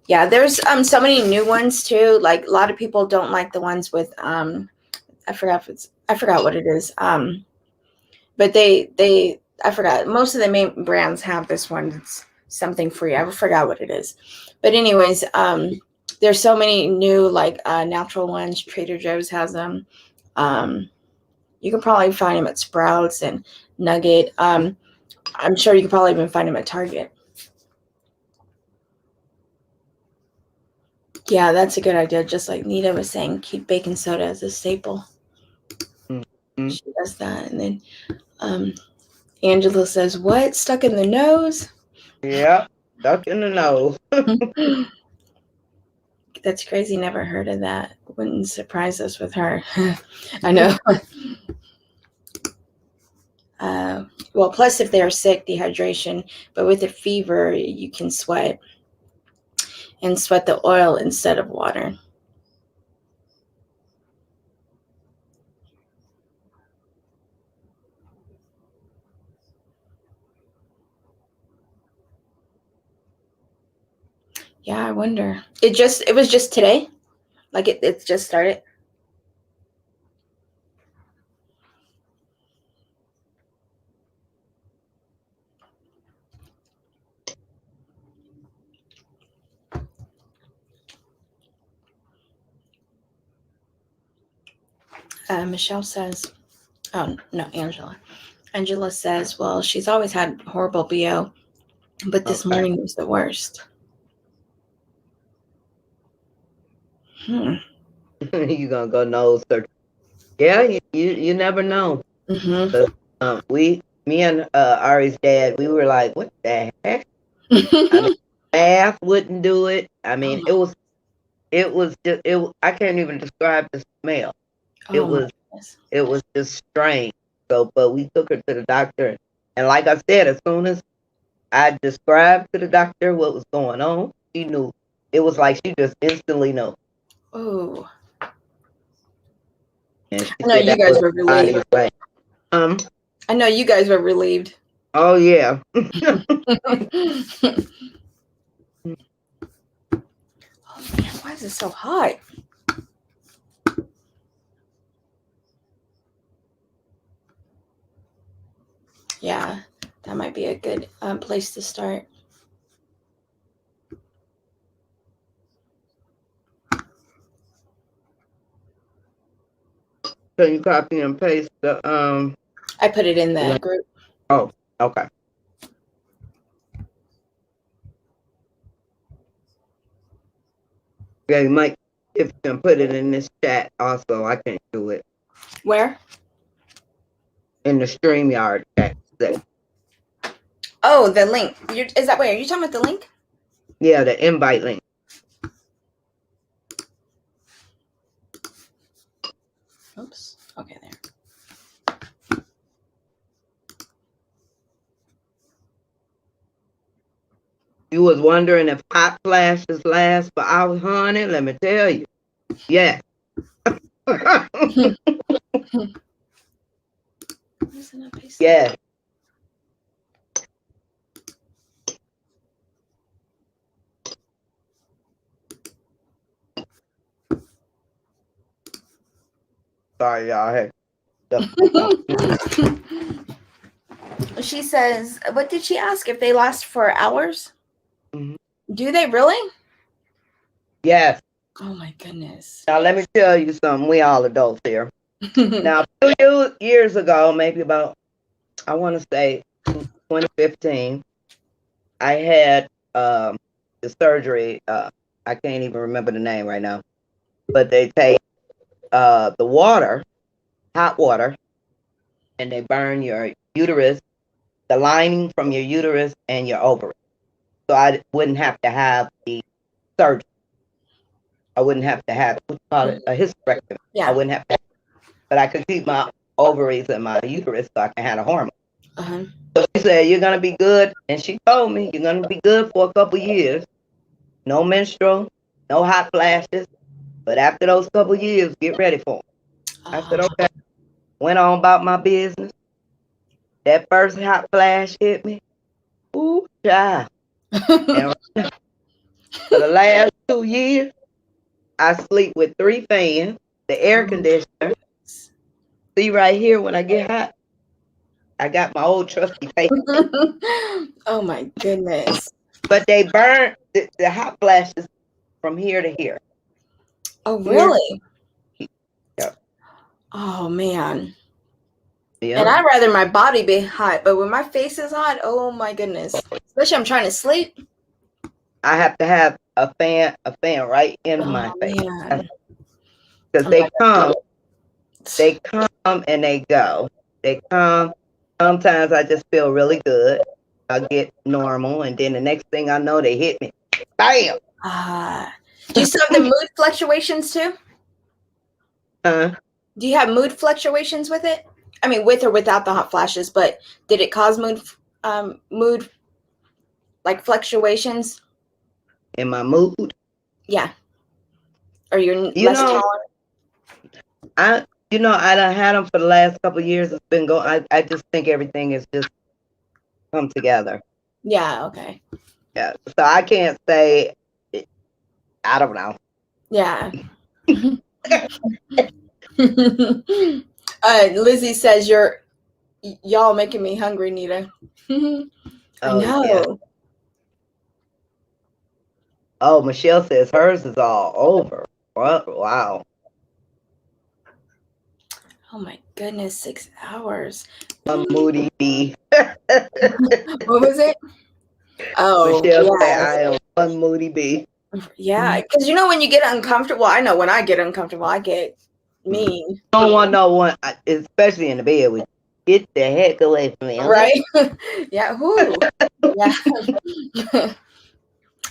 Yeah, there's so many new ones too. Like a lot of people don't like the ones with I forgot what it is. But I forgot. Most of the main brands have this one. It's something free. I forgot what it is. But anyways, there's so many new like natural ones. Trader Joe's has them. You can probably find them at Sprouts and Nugget. I'm sure you can probably even find them at Target. Yeah, that's a good idea. Just like Nita was saying, keep baking soda as a staple. She does that. And then Angela says, what? Stuck in the nose? Yeah, stuck in the nose. That's crazy. Never heard of that. Wouldn't surprise us with her. I know. Well, plus if they're sick, dehydration, but with a fever, you can sweat and sweat the oil instead of water. Yeah, I wonder. It was just today? Like it's just started? Michelle says, oh, no, Angela. Angela says, well, she's always had horrible BO, but this morning was the worst. You're gonna go nose search. Yeah, you never know. Me and Ari's dad, we were like, what the heck? I mean, math wouldn't do it. I mean, it was just I can't even describe the smell. It was just strange. So, but we took her to the doctor, and like I said, as soon as I described to the doctor what was going on, she knew. It was like she just instantly knew. Oh. And she I know said you that guys was were body relieved. way. Um. I know you guys were relieved. Oh yeah. Oh man, why is it so hot? Yeah, that might be a good place to start. Can you copy and paste the I put it in the link? group. Oh, okay. Yeah, you might if you can put it in this chat also. I can't do it. Where? In the StreamYard chat. Oh, the link. Is that where? Are you talking about the link? Yeah, the invite link. Oops. Okay, there. You was wondering if hot flashes last for hours, honey? Let me tell you. Yeah. Yeah. Sorry, y'all. Hey. She says, what did she ask? If they last for hours? Mm-hmm. Do they really? Yes. Oh my goodness. Now let me tell you something. We all adults here. Now, a few years ago, maybe about, I want to say 2015, I had the surgery. I can't even remember the name right now, but they take the water, hot water, and they burn your uterus, the lining from your uterus and your ovary. So I wouldn't have to have the surgery. I wouldn't have to have, what you call it, a hysterectomy. Yeah. I wouldn't have to, but I could keep my ovaries and my uterus so I can have a hormone. Uh-huh. So she said, you're going to be good. And she told me, you're going to be good for a couple years. No menstrual, no hot flashes. But after those couple years, get ready for them. I said, okay. Went on about my business. That first hot flash hit me. Ooh, child. And for the last 2 years, I sleep with 3 fans, the air conditioner. See right here, when I get hot, I got my old trusty face. Oh my goodness. But they burn the hot flashes from here to here. Oh, really? Yep. Oh man. Yep. And I'd rather my body be hot, but when my face is hot, oh my goodness. Especially I'm trying to sleep. I have to have a fan right in my face. Because they come and they go. They come. Sometimes I just feel really good. I get normal, and then the next thing I know, they hit me. Bam! Do you still have the mood fluctuations too? Do you have mood fluctuations with it? I mean, with or without the hot flashes, but did it cause mood like fluctuations? In my mood? Yeah. Or you're less tolerant? I done had them for the last couple of years. It's been going. I just think everything is just come together. Yeah. Okay. Yeah. So I can't say. I don't know. Yeah. Lizzie says y'all making me hungry, Nita. I know. Yeah. Oh, Michelle says hers is all over. Wow. Oh my goodness, 6 hours. Moody bee. What was it? Oh, Michelle said I am one moody bee. Yeah, because when you get uncomfortable, I know when I get uncomfortable, I get mean. I don't want no one, especially in the bed with you. Get the heck away from me. Right? Yeah. Who? Yeah.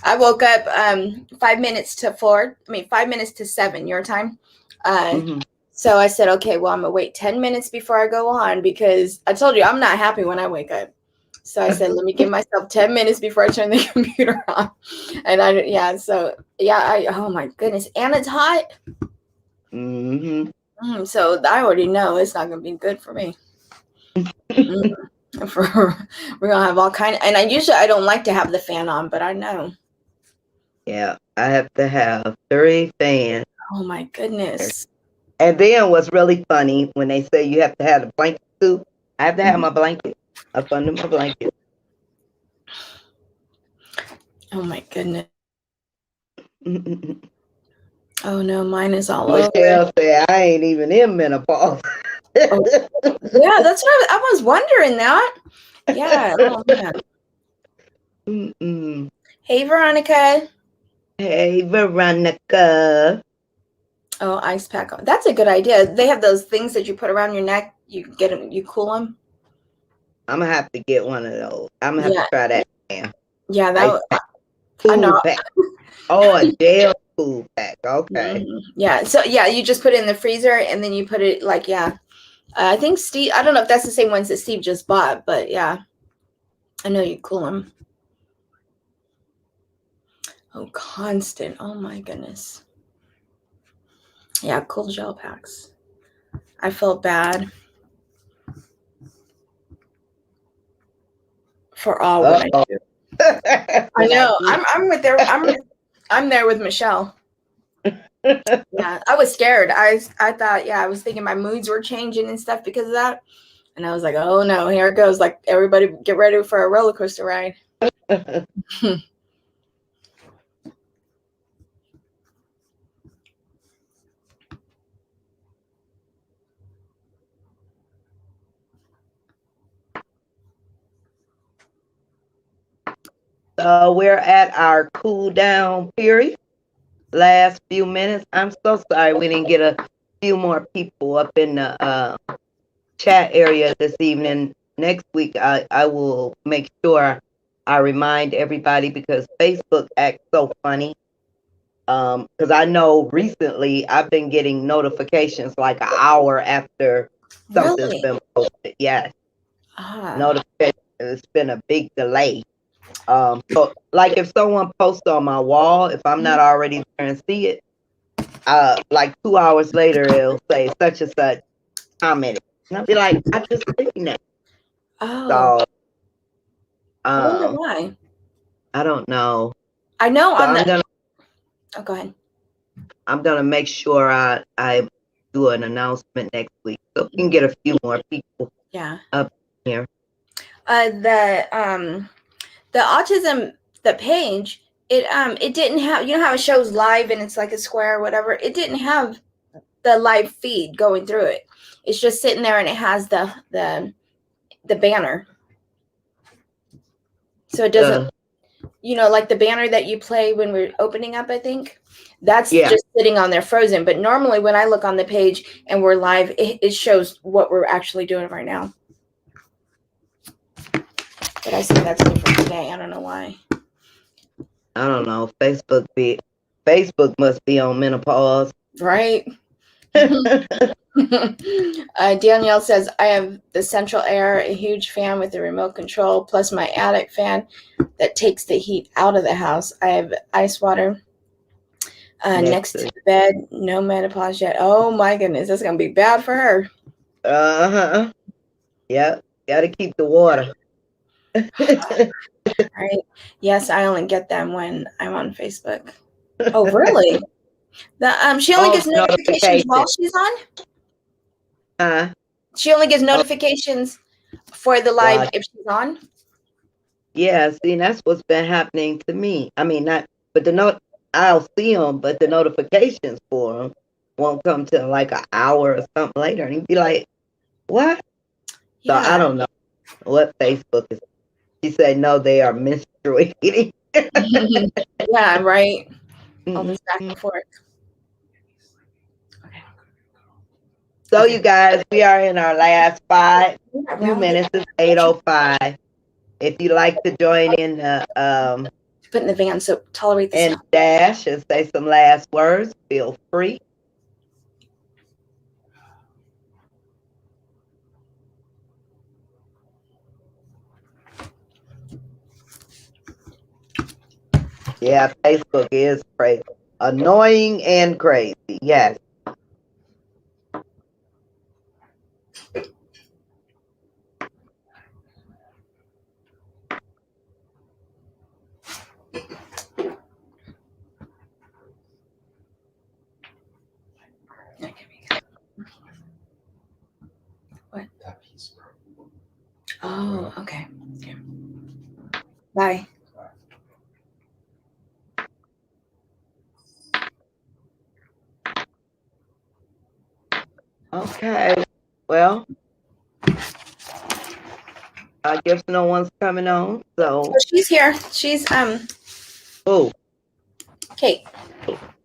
I woke up 5 minutes to 4. 5 minutes to 7 your time. So I said, okay, well, I'm gonna wait 10 minutes before I go on because I told you I'm not happy when I wake up. So I said, let me give myself 10 minutes before I turn the computer on. And oh my goodness. And it's hot. So I already know it's not going to be good for me. We're gonna have all kind of, and I don't like to have the fan on, but I know. Yeah, I have to have 3 fans. Oh my goodness. And then what's really funny when they say you have to have the blanket too, I have to have my blanket up under my blanket. Oh my goodness. Oh no, mine is all over. Michelle said I ain't even in menopause. Oh, yeah, that's what I was wondering that. Yeah. Oh man. Hey Veronica. Hey Veronica. Oh, ice pack. That's a good idea. They have those things that you put around your neck. You get them. You cool them. I'm gonna have to get one of those. I'm gonna have to try that now. Yeah, Ice pack. Food pack. Oh, a gel food pack. Okay. Yeah. So yeah, you just put it in the freezer and then you put it like I think Steve. I don't know if that's the same ones that Steve just bought, but yeah, I know you cool them. Oh, Constant. Oh my goodness. Yeah, cool gel packs. I felt bad for all what I do. I know. I'm with there. I'm there with Michelle. Yeah, I was scared. I thought, I was thinking my moods were changing and stuff because of that. And I was like, oh no, here it goes. Like, everybody get ready for a roller coaster ride. So we're at our cool down period. Last few minutes. I'm so sorry we didn't get a few more people up in the chat area this evening. Next week, I will make sure I remind everybody because Facebook acts so funny. Because I know recently I've been getting notifications like an hour after something's been posted. Yes, notification. It's been a big delay. So like if someone posts on my wall, if I'm not already there and see it, like 2 hours later it'll say such and such commented. And I'll be like, I just seen that. Oh. So I wonder why. I don't know. I know So go ahead. I'm gonna make sure I do an announcement next week so we can get a few more people up here. The autism, the page, it didn't have, you know how it shows live and it's like a square or whatever. It didn't have the live feed going through it. It's just sitting there and it has the banner. So it doesn't, like the banner that you play when we're opening up, I think that's just sitting on there frozen. But normally when I look on the page and we're live, it shows what we're actually doing right now. But I see that's different today. I don't know why. I don't know. Facebook must be on menopause. Right. Danielle says, I have the central air, a huge fan with the remote control, plus my attic fan that takes the heat out of the house. I have ice water next to the bed. No menopause yet. Oh my goodness, that's going to be bad for her. Uh-huh. Yep. Got to keep the water. Right. Yes, I only get them when I'm on Facebook. Oh, really? She only gets notifications while she's on? She only gets notifications for the live if she's on? Yeah, see, that's what's been happening to me. I mean, I'll see them, but the notifications for them won't come till like an hour or something later. And you'd be like, what? Yeah. So I don't know what Facebook is. She said, no, they are menstruating. Yeah, right. All this back and forth. Okay. So you guys, we are in our last few minutes. It's 8:05. If you'd like to join in the put in the van, so tolerate this and dash and say some last words, feel free. Yeah, Facebook is crazy. Annoying and crazy. Yes. Bye. Okay. Well, I guess no one's coming on. So, Oh, she's here. She's oh, Kate.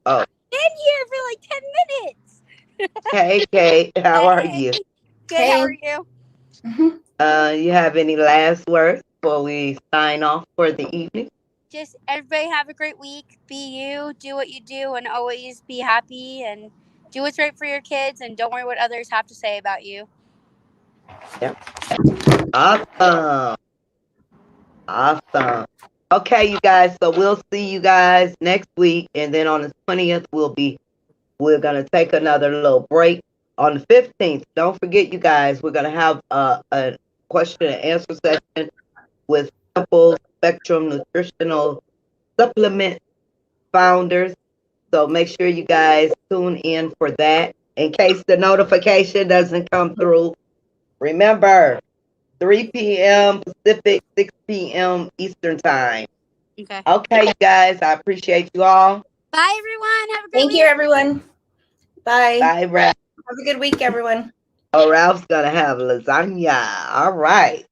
oh, Been here for like 10 minutes. hey, Kate, how are you? Good. Hey. How are you? You have any last words before we sign off for the evening? Just everybody have a great week. Be you. Do what you do, and always be happy. And do what's right for your kids. And don't worry what others have to say about you. Yep. Awesome. Awesome. Okay, you guys. So we'll see you guys next week, and then on the 20th we're gonna take another little break. On the 15th, don't forget, you guys, we're gonna have a question and answer session with Simple Spectrum Nutritional Supplement founders. So make sure you guys tune in for that. In case the notification doesn't come through, remember 3 p.m. Pacific, 6 p.m. Eastern Time. Okay. Okay, you guys, I appreciate you all. Bye, everyone. Have a great Thank week. you, everyone. Bye. Bye, Ralph. Have a good week, everyone. Oh, Ralph's gonna have lasagna. All right.